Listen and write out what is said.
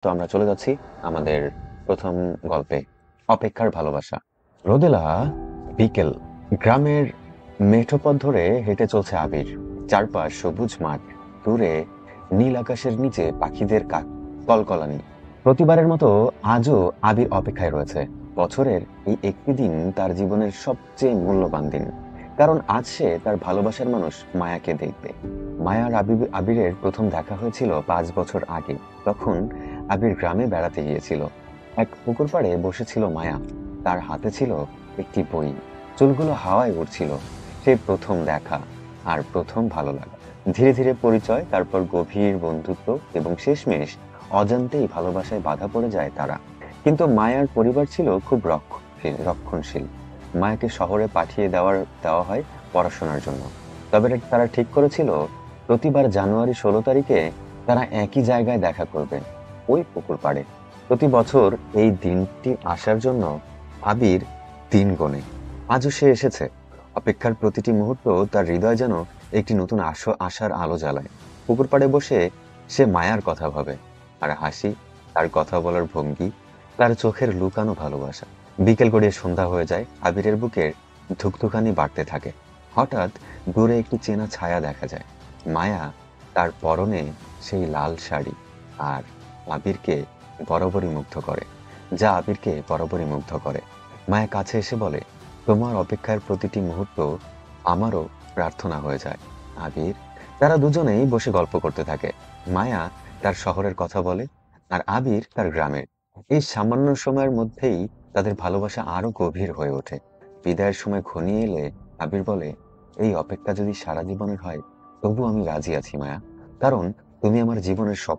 তো আমরা চলে যাচ্ছি আমাদের প্রথম গল্পে, অপেক্ষার ভালোবাসা। রোদেলা বিকেল। গ্রামের মেঠো পথ ধরে হেঁটে চলছে আবির। চারপাশ সবুজ মাঠ, দূরে নীল আকাশের নিচে পাখিদের কলকলানি। প্রতিবারের মতো আজও আবির অপেক্ষায় রয়েছে। বছরের এই একটি দিন তার জীবনের সবচেয়ে মূল্যবান দিন, কারণ আজ সে তার ভালোবাসার মানুষ মায়াকে দেখবে। মায়ার আবিরের প্রথম দেখা হয়েছিল 5 বছর আগে। তখন আবির গ্রামে বেড়াতে গিয়েছিল। এক পুকুর পাড়ে বসেছিল মায়া। তার হাতে ছিল একটি বই। চুলগুলো হাওয়ায় উড়ছিল। সেই প্রথম দেখা, আর প্রথম ভালো লাগা। ধীরে ধীরে পরিচয়, তারপর গভীর বন্ধুত্ব, এবং শেষমেশ অজান্তেই ভালোবাসায় বাধা পড়ে যায় তারা। কিন্তু মায়ার পরিবার ছিল খুব রক্ষণশীল। মায়াকে শহরে পাঠিয়ে দেওয়া হয় পড়াশোনার জন্য। তবে তারা ঠিক করেছিল প্রতিবার জানুয়ারি 16 তারিখে তারা একই জায়গায় দেখা করবে, ওই পুকুর পাড়ে। প্রতি বছর এই দিনটি আসার জন্য আবির দিন গোনে। আজও সে এসেছে। অপেক্ষার প্রতিটি মুহূর্ত তার হৃদয় যেন একটি নতুন আশার আলো জ্বালায়। পুকুর পাড়ে বসে সে মায়ার কথা ভাবে, আর হাসি, তার কথা বলার ভঙ্গি, তার চোখের লুকানো ভালোবাসা। বিকেল গড়িয়ে সন্ধ্যা হয়ে যায়। আবিরের বুকের ধুকধুকানি বাড়তে থাকে। হঠাৎ দূরে একটি চেনা ছায়া দেখা যায়। মায়া, তার পরনে সেই লাল শাড়ি, আর আবিরকে বরাবরই মুগ্ধ করে মায়া কাছে এসে বলে, তোমার অপেক্ষার প্রতিটি মুহূর্ত আমারও প্রার্থনা হয়ে যায় আবির। তারা দুজনেই বসে গল্প করতে থাকে। মায়া তার শহরের কথা বলে, আর আবির তার গ্রামের। এই সামান্য সময়ের মধ্যেই তাদের ভালোবাসা আরো গভীর হয়ে ওঠে। বিদায়ের সময় ঘনিয়ে এলে আবির বলে, এই অপেক্ষা যদি সারা জীবনের হয়, তবু আমি রাজি আছি মায়া, কারণ তুমি আমার জীবনের সব